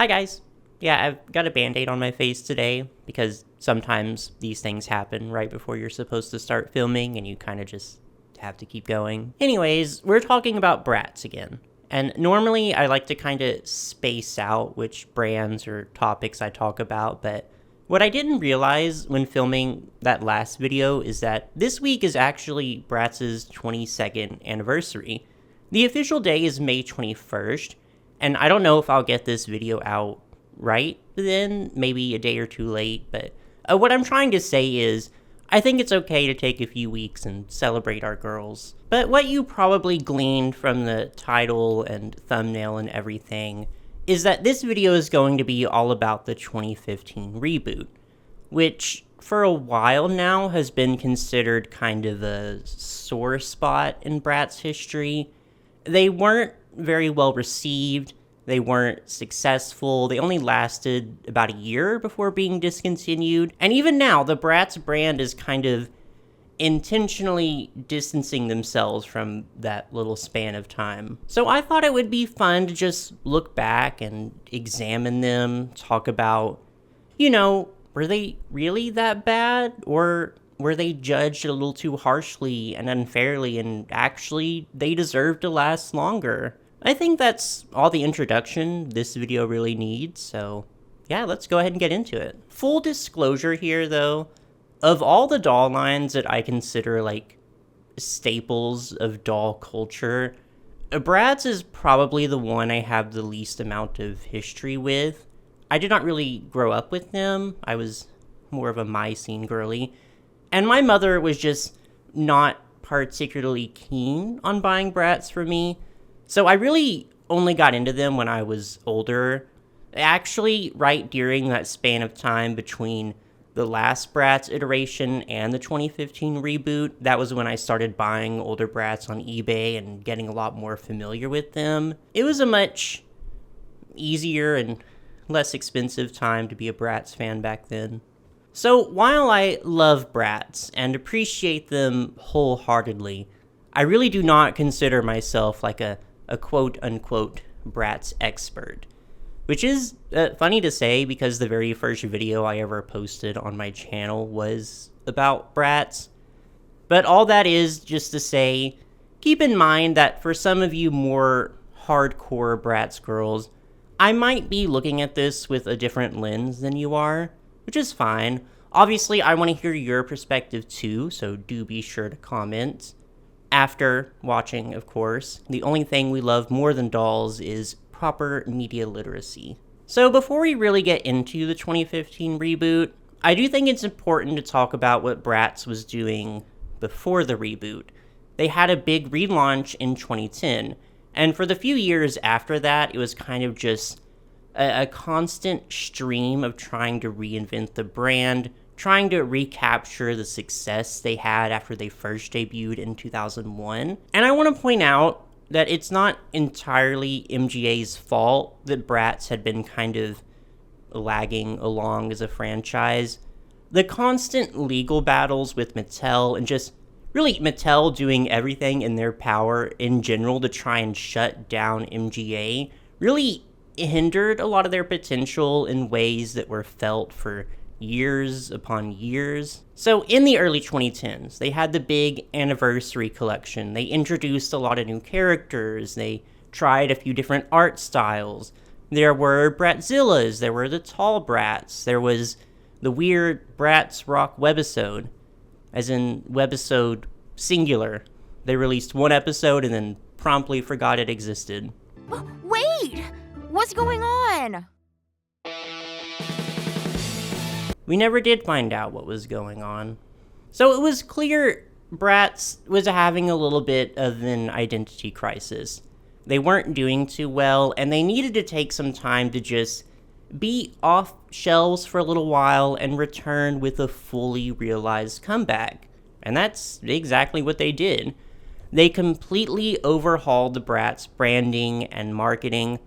Hi guys. Yeah, I've got a band-aid on my face today because sometimes these things happen right before you're supposed to start filming and you kind of just have to keep going. Anyways, we're talking about Bratz again. And normally I like to kind of space out which brands or topics I talk about, but what I didn't realize when filming that last video is that this week is actually Bratz's 22nd anniversary. The official day is May 21st, and I don't know if I'll get this video out right then, maybe a day or two late, but what I'm trying to say is, I think it's okay to take a few weeks and celebrate our girls. But what you probably gleaned from the title and thumbnail and everything is that this video is going to be all about the 2015 reboot, which for a while now has been considered kind of a sore spot in Bratz history. They weren't very well received, they weren't successful, they only lasted about a year before being discontinued, and even now, the Bratz brand is kind of intentionally distancing themselves from that little span of time. So I thought it would be fun to just look back and examine them, talk about, were they really that bad? Or were they judged a little too harshly and unfairly, and actually they deserve to last longer? I think that's all the introduction this video really needs, so yeah, let's go ahead and get into it. Full disclosure here though, of all the doll lines that I consider like staples of doll culture, Bratz is probably the one I have the least amount of history with. I did not really grow up with them. I was more of a My Scene girly. And my mother was just not particularly keen on buying Bratz for me. So I really only got into them when I was older. Actually, right during that span of time between the last Bratz iteration and the 2015 reboot, that was when I started buying older Bratz on eBay and getting a lot more familiar with them. It was a much easier and less expensive time to be a Bratz fan back then. So while I love Bratz and appreciate them wholeheartedly, I really do not consider myself like a quote-unquote Bratz expert. Which is funny to say because the very first video I ever posted on my channel was about Bratz. But all that is just to say, keep in mind that for some of you more hardcore Bratz girls, I might be looking at this with a different lens than you are, which is fine. Obviously, I want to hear your perspective too, so do be sure to comment. After watching, of course, the only thing we love more than dolls is proper media literacy. So before we really get into the 2015 reboot, I do think it's important to talk about what Bratz was doing before the reboot. They had a big relaunch in 2010, and for the few years after that, it was kind of just a constant stream of trying to reinvent the brand, trying to recapture the success they had after they first debuted in 2001. And I want to point out that it's not entirely MGA's fault that Bratz had been kind of lagging along as a franchise. The constant legal battles with Mattel and just really Mattel doing everything in their power in general to try and shut down MGA really hindered a lot of their potential in ways that were felt for years upon years. So in the early 2010s, they had the big anniversary collection. They introduced a lot of new characters. They tried a few different art styles. There were Bratzillas. There were the tall Bratz. There was the weird Bratz rock webisode, as in webisode singular. They released one episode and then promptly forgot it existed. Wait! What's going on? We never did find out what was going on. So it was clear Bratz was having a little bit of an identity crisis. They weren't doing too well, and they needed to take some time to just be off shelves for a little while and return with a fully realized comeback. And that's exactly what they did. They completely overhauled the Bratz branding and marketing,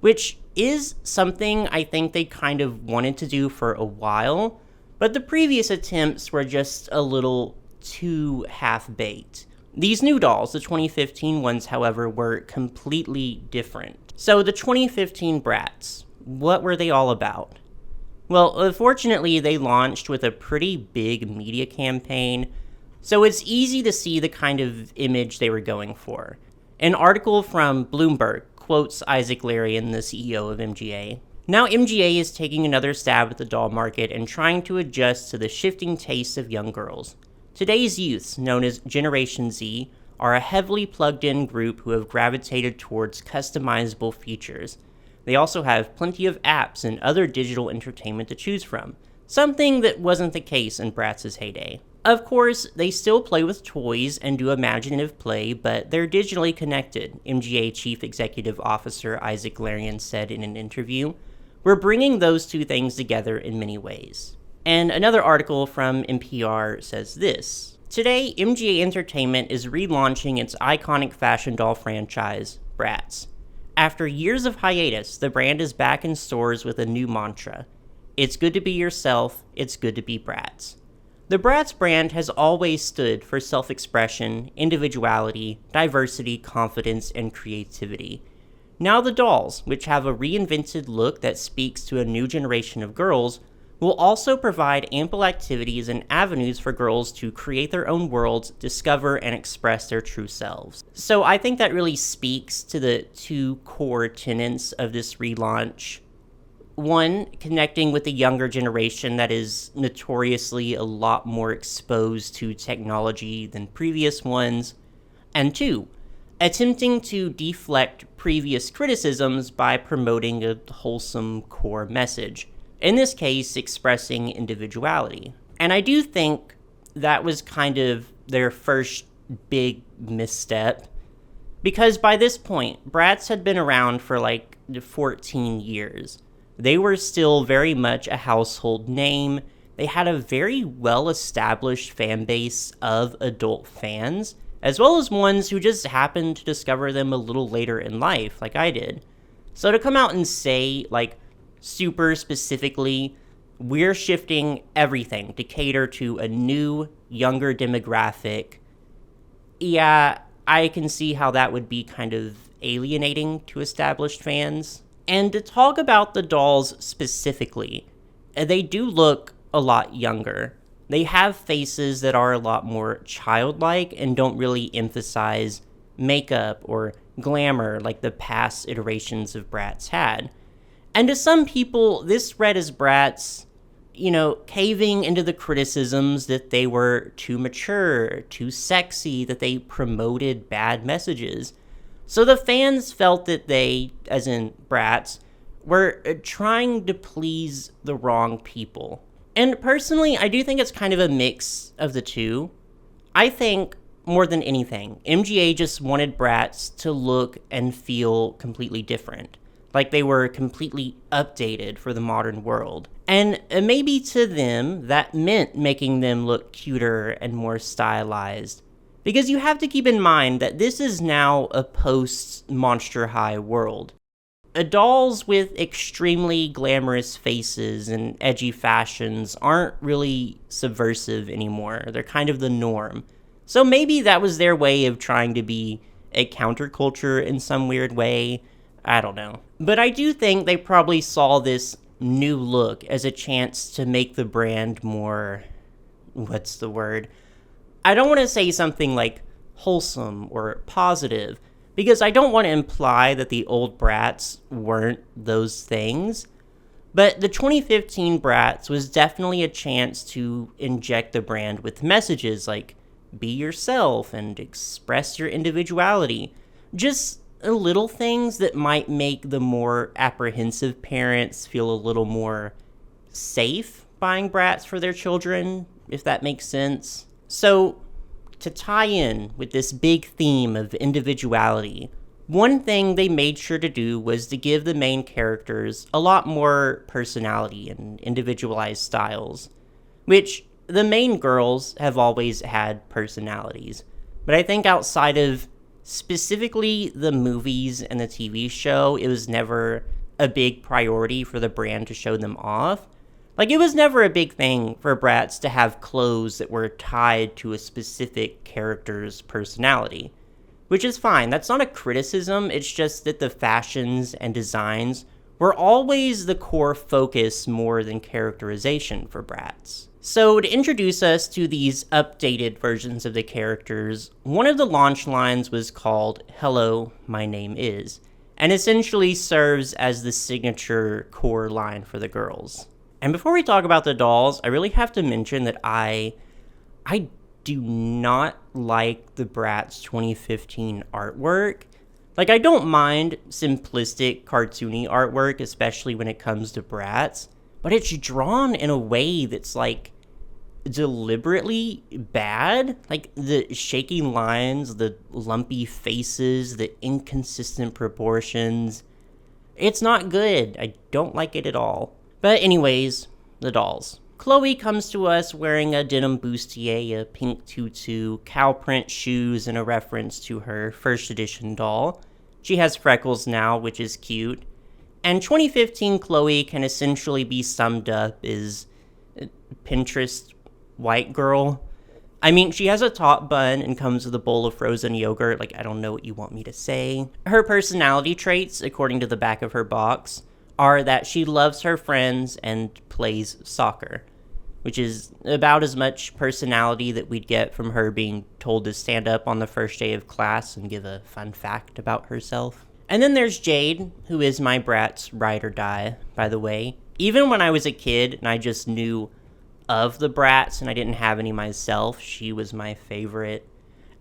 which is something I think they kind of wanted to do for a while, but the previous attempts were just a little too half-baked. These new dolls, the 2015 ones, however, were completely different. So the 2015 Bratz, What were they all about? Well, fortunately, they launched with a pretty big media campaign, so it's easy to see the kind of image they were going for. An article from Bloomberg quotes Isaac Larian, the CEO of MGA. Now MGA is taking another stab at the doll market and trying to adjust to the shifting tastes of young girls. Today's youths, known as Generation Z, are a heavily plugged-in group who have gravitated towards customizable features. They also have plenty of apps and other digital entertainment to choose from, something that wasn't the case in Bratz's heyday. Of course, they still play with toys and do imaginative play, but they're digitally connected, MGA Chief Executive Officer Isaac Larian said in an interview. We're bringing those two things together in many ways. And another article from NPR says this. Today, MGA Entertainment is relaunching its iconic fashion doll franchise, Bratz. After years of hiatus, the brand is back in stores with a new mantra. It's good to be yourself, it's good to be Bratz. The Bratz brand has always stood for self-expression, individuality, diversity, confidence, and creativity. Now the dolls, which have a reinvented look that speaks to a new generation of girls, will also provide ample activities and avenues for girls to create their own worlds, discover, and express their true selves. So I think that really speaks to the two core tenets of this relaunch. One, connecting with the younger generation that is notoriously a lot more exposed to technology than previous ones. And two, attempting to deflect previous criticisms by promoting a wholesome core message. In this case, expressing individuality. And I do think that was kind of their first big misstep, because by this point, Bratz had been around for like 14 years. They were still very much a household name. They had a very well-established fan base of adult fans, as well as ones who just happened to discover them a little later in life, like I did. So to come out and say, like, super specifically, we're shifting everything to cater to a new, younger demographic, yeah, I can see how that would be kind of alienating to established fans. And to talk about the dolls specifically, they do look a lot younger. They have faces that are a lot more childlike and don't really emphasize makeup or glamour like the past iterations of Bratz had. And to some people, this read as Bratz, caving into the criticisms that they were too mature, too sexy, that they promoted bad messages. So the fans felt that they, as in Bratz, were trying to please the wrong people. And personally, I do think it's kind of a mix of the two. I think, more than anything, MGA just wanted Bratz to look and feel completely different. Like they were completely updated for the modern world. And maybe to them, that meant making them look cuter and more stylized. Because you have to keep in mind that this is now a post-Monster High world. Dolls with extremely glamorous faces and edgy fashions aren't really subversive anymore. They're kind of the norm. So maybe that was their way of trying to be a counterculture in some weird way. I don't know. But I do think they probably saw this new look as a chance to make the brand more, what's the word? I don't want to say something like wholesome or positive, because I don't want to imply that the old Bratz weren't those things. But the 2015 Bratz was definitely a chance to inject the brand with messages like be yourself and express your individuality. Just little things that might make the more apprehensive parents feel a little more safe buying Bratz for their children, if that makes sense. So, to tie in with this big theme of individuality, one thing they made sure to do was to give the main characters a lot more personality and individualized styles, which the main girls have always had personalities. But I think outside of specifically the movies and the TV show, it was never a big priority for the brand to show them off. Like, it was never a big thing for Bratz to have clothes that were tied to a specific character's personality, which is fine. That's not a criticism. It's just that the fashions and designs were always the core focus more than characterization for Bratz. So to introduce us to these updated versions of the characters, one of the launch lines was called "Hello, my name is," and essentially serves as the signature core line for the girls. And before we talk about the dolls, I really have to mention that I do not like the Bratz 2015 artwork. Like, I don't mind simplistic, cartoony artwork, especially when it comes to Bratz, but it's drawn in a way that's, like, deliberately bad. Like, the shaky lines, the lumpy faces, the inconsistent proportions. It's not good. I don't like it at all. But anyways, the dolls. Chloe comes to us wearing a denim bustier, a pink tutu, cow print shoes, and a reference to her first edition doll. She has freckles now, which is cute. And 2015 Chloe can essentially be summed up as Pinterest white girl. I mean, she has a top bun and comes with a bowl of frozen yogurt. Like, I don't know what you want me to say. Her personality traits, according to the back of her box, are that she loves her friends and plays soccer, which is about as much personality that we'd get from her being told to stand up on the first day of class and give a fun fact about herself. And then there's Jade, who is my Bratz ride or die, by the way. Even when I was a kid and I just knew of the Bratz and I didn't have any myself, she was my favorite.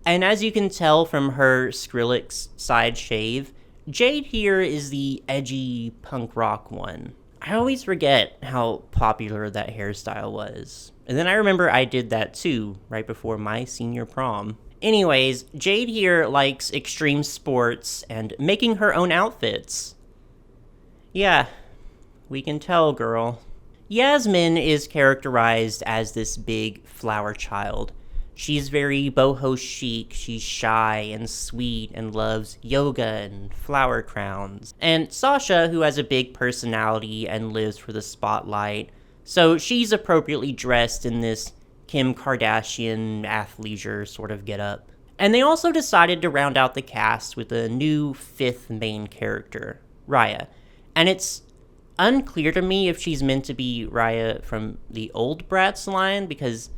And as you can tell from her Skrillex side shave, Jade here is the edgy punk rock one. I always forget how popular that hairstyle was. And then I remember I did that too, right before my senior prom. Anyways, Jade here likes extreme sports and making her own outfits. Yeah, we can tell, girl. Yasmin is characterized as this big flower child. She's very boho chic, she's shy and sweet and loves yoga and flower crowns. And Sasha, who has a big personality and lives for the spotlight, so she's appropriately dressed in this Kim Kardashian athleisure sort of getup. And they also decided to round out the cast with a new fifth main character, Raya. And it's unclear to me if she's meant to be Raya from the old Bratz line, because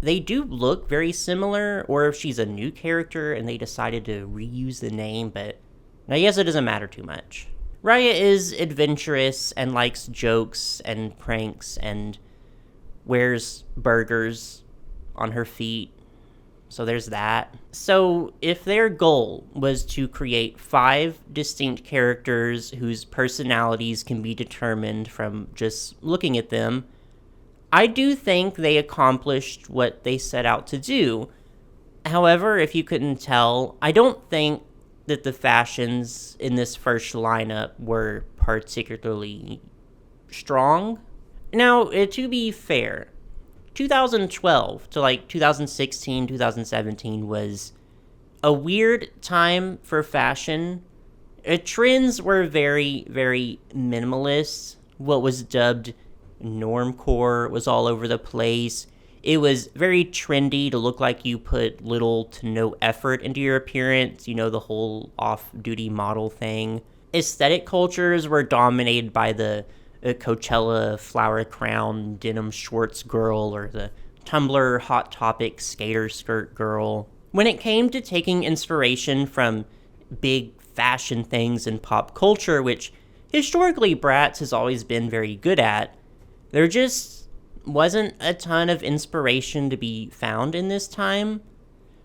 they do look very similar, or if she's a new character and they decided to reuse the name, but I guess it doesn't matter too much. Raya is adventurous and likes jokes and pranks and wears burgers on her feet, so there's that. So if their goal was to create 5 distinct characters whose personalities can be determined from just looking at them, I do think they accomplished what they set out to do. However, if you couldn't tell, I don't think that the fashions in this first lineup were particularly strong. Now, to be fair, 2012 to like 2016, 2017 was a weird time for fashion. Trends were very, very minimalist. What was dubbed normcore was all over the place. It was very trendy to look like you put little to no effort into your appearance, you know, the whole off-duty model thing. Aesthetic cultures were dominated by the Coachella flower crown denim shorts girl or the Tumblr Hot Topic skater skirt girl. When it came to taking inspiration from big fashion things in pop culture, which historically Bratz has always been very good at, there just wasn't a ton of inspiration to be found in this time,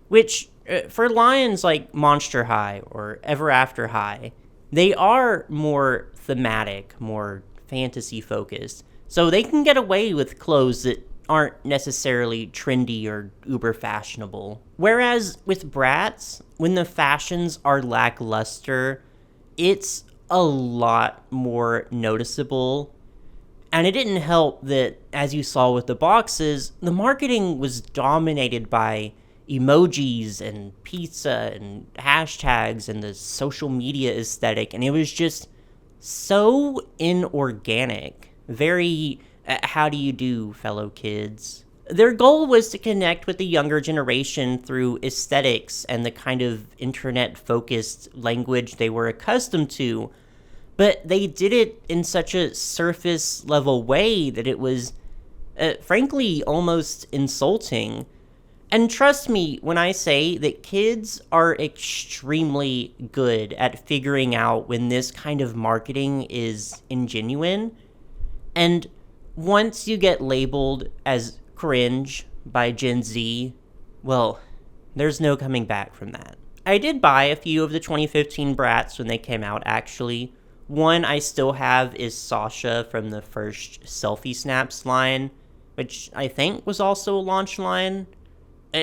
which for lines like Monster High or Ever After High, they are more thematic, more fantasy focused, so they can get away with clothes that aren't necessarily trendy or uber fashionable. Whereas with Bratz, when the fashions are lackluster, it's a lot more noticeable. And it didn't help that, as you saw with the boxes, the marketing was dominated by emojis and pizza and hashtags and the social media aesthetic, and it was just so inorganic. Very, how do you do, fellow kids? Their goal was to connect with the younger generation through aesthetics and the kind of internet-focused language they were accustomed to, but they did it in such a surface level way that it was, frankly, almost insulting. And trust me when I say that kids are extremely good at figuring out when this kind of marketing is ingenuine. And once you get labeled as cringe by Gen Z, well, there's no coming back from that. I did buy a few of the 2015 Bratz when they came out, actually. One I still have is Sasha from the first Selfie Snaps line, which I think was also a launch line.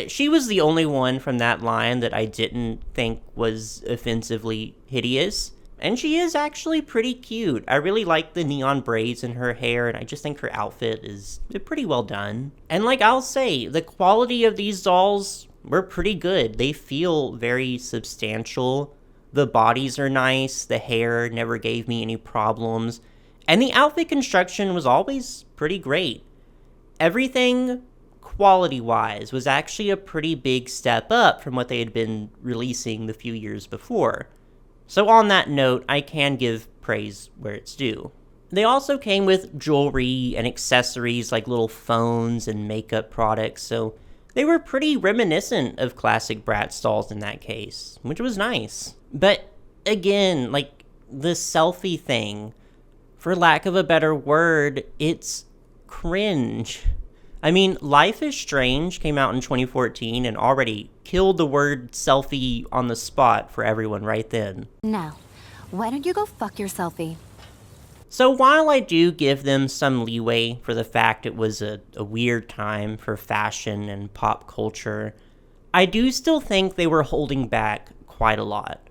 She was the only one from that line that I didn't think was offensively hideous. And she is actually pretty cute. I really like the neon braids in her hair, and I just think her outfit is pretty well done. And like I'll say, the quality of these dolls were pretty good. They feel very substantial. The bodies are nice, the hair never gave me any problems, and the outfit construction was always pretty great. Everything quality-wise was actually a pretty big step up from what they had been releasing the few years before. So on that note, I can give praise where it's due. They also came with jewelry and accessories like little phones and makeup products, so they were pretty reminiscent of classic Bratz dolls in that case, which was nice. But again, like the selfie thing, for lack of a better word, it's cringe. I mean, Life is Strange came out in 2014 and already killed the word selfie on the spot for everyone right then. Now, why don't you go fuck your selfie? So while I do give them some leeway for the fact it was a weird time for fashion and pop culture, I do still think they were holding back quite a lot.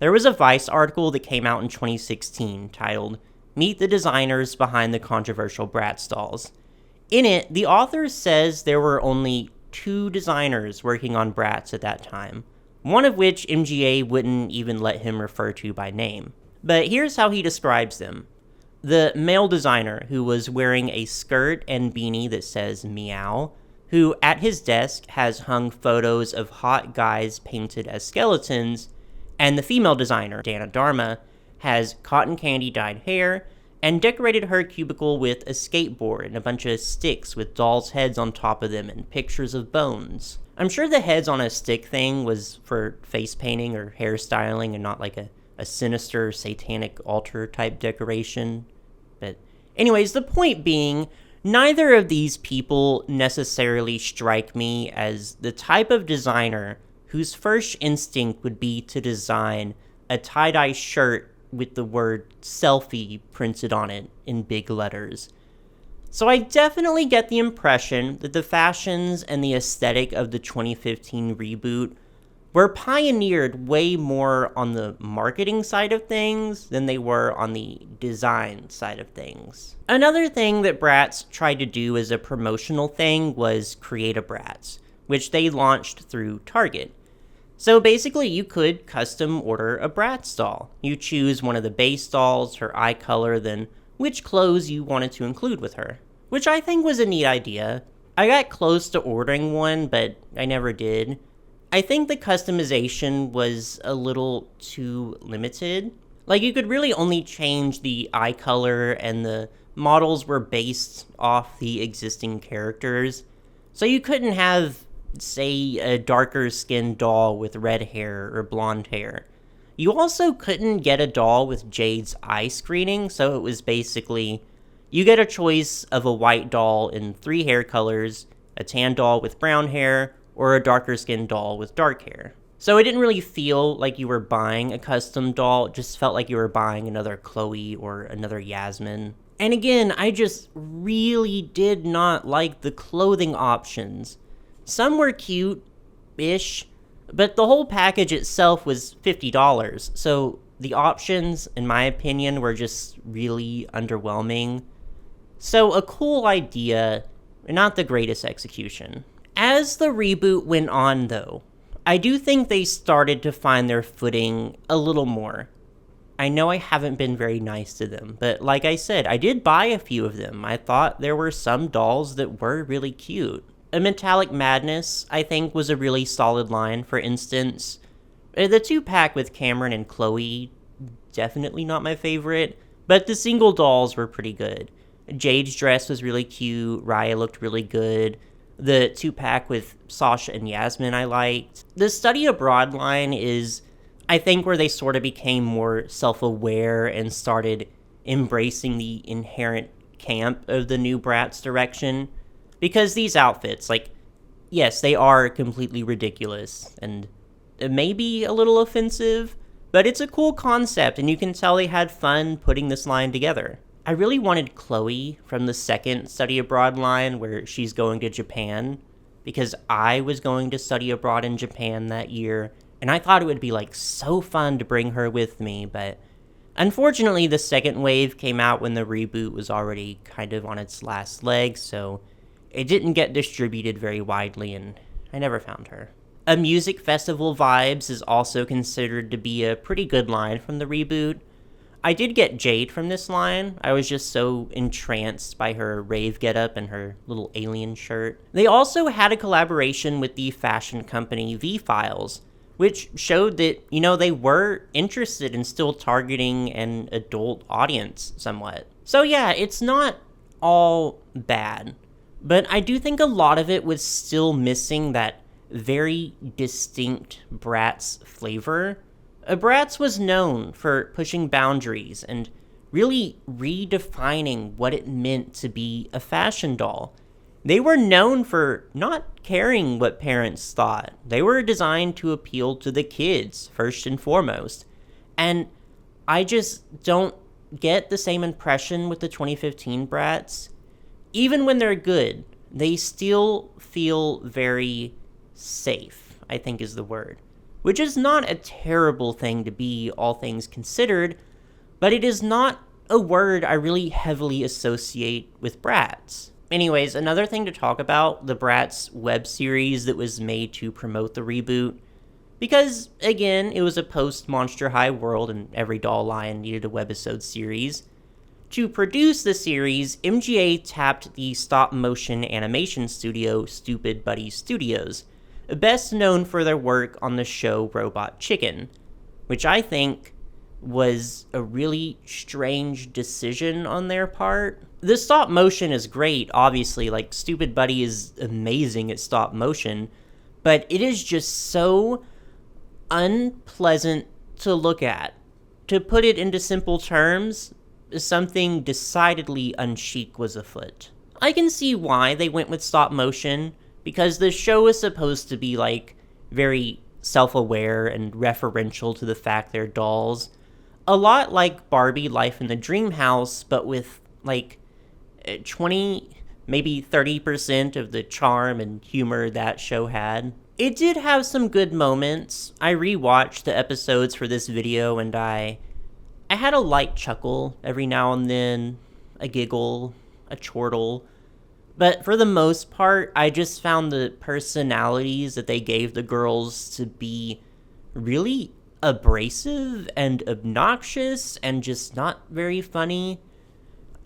There was a Vice article that came out in 2016 titled, "Meet the Designers Behind the Controversial Bratz Dolls." In it, the author says there were only 2 designers working on Bratz at that time, one of which MGA wouldn't even let him refer to by name. But here's how he describes them. The male designer, who was wearing a skirt and beanie that says meow, who at his desk has hung photos of hot guys painted as skeletons, and the female designer, Dana Dharma, has cotton candy dyed hair, and decorated her cubicle with a skateboard and a bunch of sticks with dolls' heads on top of them and pictures of bones. I'm sure the heads on a stick thing was for face painting or hairstyling and not like a sinister satanic altar type decoration. But anyways, the point being, neither of these people necessarily strike me as the type of designer whose first instinct would be to design a tie-dye shirt with the word selfie printed on it in big letters. So I definitely get the impression that the fashions and the aesthetic of the 2015 reboot were pioneered way more on the marketing side of things than they were on the design side of things. Another thing that Bratz tried to do as a promotional thing was create a Bratz, which they launched through Target. So basically, you could custom order a Bratz doll. You choose one of the base dolls, her eye color, then which clothes you wanted to include with her, which I think was a neat idea. I got close to ordering one, but I never did. I think the customization was a little too limited. Like, you could really only change the eye color, and the models were based off the existing characters. So you couldn't have, say, a darker skinned doll with red hair or blonde hair. You also couldn't get a doll with Jade's eye screening, so it was basically, you get a choice of a white doll in 3 hair colors, a tan doll with brown hair, or a darker skinned doll with dark hair. So it didn't really feel like you were buying a custom doll, it just felt like you were buying another Chloe or another Yasmin. And again, I just really did not like the clothing options. Some were cute-ish, but the whole package itself was $50, so the options, in my opinion, were just really underwhelming. So a cool idea, not the greatest execution. As the reboot went on, though, I do think they started to find their footing a little more. I know I haven't been very nice to them, but like I said, I did buy a few of them. I thought there were some dolls that were really cute. A Metallic Madness, I think, was a really solid line, for instance. The 2-pack with Cameron and Chloe definitely not my favorite, but the single dolls were pretty good. Jade's dress was really cute, Raya looked really good, the 2-pack with Sasha and Yasmin I liked. The study abroad line is, I think, where they sort of became more self-aware and started embracing the inherent camp of the new Bratz direction. Because these outfits, like, yes, they are completely ridiculous and maybe a little offensive, but it's a cool concept and you can tell they had fun putting this line together. I really wanted Chloe from the second study abroad line where she's going to Japan, because I was going to study abroad in Japan that year, and I thought it would be like so fun to bring her with me, but unfortunately the second wave came out when the reboot was already kind of on its last leg, so it didn't get distributed very widely and I never found her. A Music Festival Vibes is also considered to be a pretty good line from the reboot. I did get Jade from this line. I was just so entranced by her rave getup and her little alien shirt. They also had a collaboration with the fashion company V-Files, which showed that, they were interested in still targeting an adult audience somewhat. So yeah, it's not all bad, but I do think a lot of it was still missing that very distinct Bratz flavor. Bratz was known for pushing boundaries and really redefining what it meant to be a fashion doll. They were known for not caring what parents thought. They were designed to appeal to the kids, first and foremost. And I just don't get the same impression with the 2015 Bratz. Even when they're good, they still feel very safe, I think is the word. Which is not a terrible thing to be, all things considered, but it is not a word I really heavily associate with Bratz. Anyways, another thing to talk about, the Bratz web series that was made to promote the reboot, because, again, it was a post-Monster High world and every doll line needed a webisode series. To produce the series, MGA tapped the stop-motion animation studio Stupid Buddy Studios, best known for their work on the show Robot Chicken, which I think was a really strange decision on their part. The stop motion is great, obviously, like Stupid Buddy is amazing at stop motion, but it is just so unpleasant to look at. To put it into simple terms, something decidedly unchic was afoot. I can see why they went with stop motion, because the show is supposed to be, like, very self-aware and referential to the fact they're dolls. A lot like Barbie Life in the Dream House, but with, like, 20, maybe 30% of the charm and humor that show had. It did have some good moments. I rewatched the episodes for this video, and I had a light chuckle every now and then, a giggle, a chortle. But for the most part, I just found the personalities that they gave the girls to be really abrasive and obnoxious and just not very funny.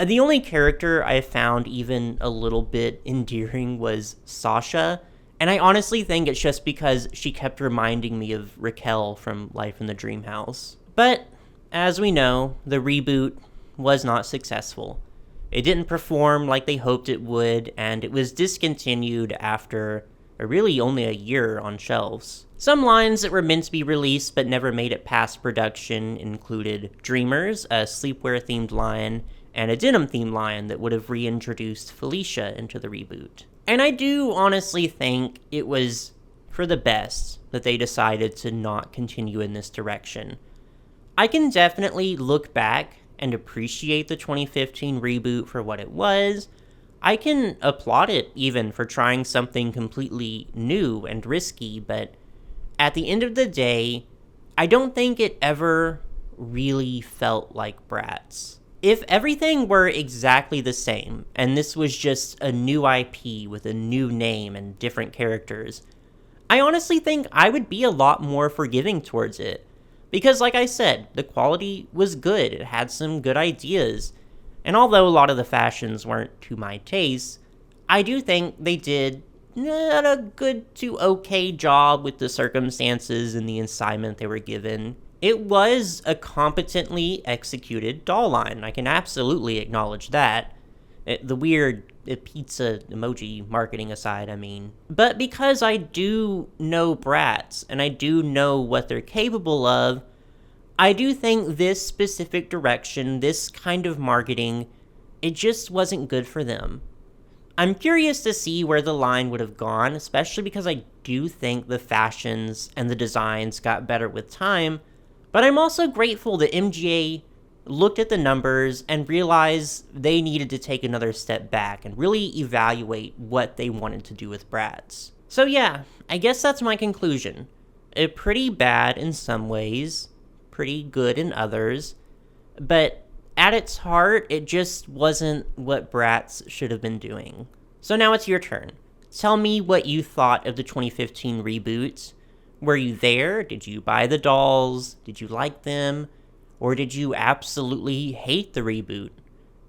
The only character I found even a little bit endearing was Sasha, and I honestly think it's just because she kept reminding me of Raquel from Life in the Dream House. But, as we know, the reboot was not successful. It didn't perform like they hoped it would, and it was discontinued after really only a year on shelves. Some lines that were meant to be released but never made it past production included Dreamers, a sleepwear-themed line, and a denim-themed line that would have reintroduced Felicia into the reboot. And I do honestly think it was for the best that they decided to not continue in this direction. I can definitely look back and appreciate the 2015 reboot for what it was. I can applaud it even for trying something completely new and risky, but at the end of the day, I don't think it ever really felt like Bratz. If everything were exactly the same, and this was just a new IP with a new name and different characters, I honestly think I would be a lot more forgiving towards it. Because, like I said, the quality was good, it had some good ideas, and although a lot of the fashions weren't to my taste, I do think they did a good to okay job with the circumstances and the assignment they were given. It was a competently executed doll line. I can absolutely acknowledge that. The weird pizza emoji marketing aside, I mean. But because I do know Bratz, and I do know what they're capable of, I do think this specific direction, this kind of marketing, it just wasn't good for them. I'm curious to see where the line would have gone, especially because I do think the fashions and the designs got better with time, but I'm also grateful that MGA looked at the numbers and realized they needed to take another step back and really evaluate what they wanted to do with Bratz. So yeah, I guess that's my conclusion. Pretty bad in some ways, pretty good in others, but at its heart, it just wasn't what Bratz should have been doing. So now it's your turn. Tell me what you thought of the 2015 reboot. Were you there? Did you buy the dolls? Did you like them? Or did you absolutely hate the reboot?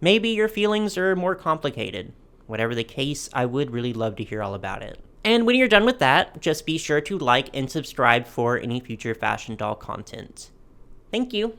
Maybe your feelings are more complicated. Whatever the case, I would really love to hear all about it. And when you're done with that, just be sure to like and subscribe for any future fashion doll content. Thank you.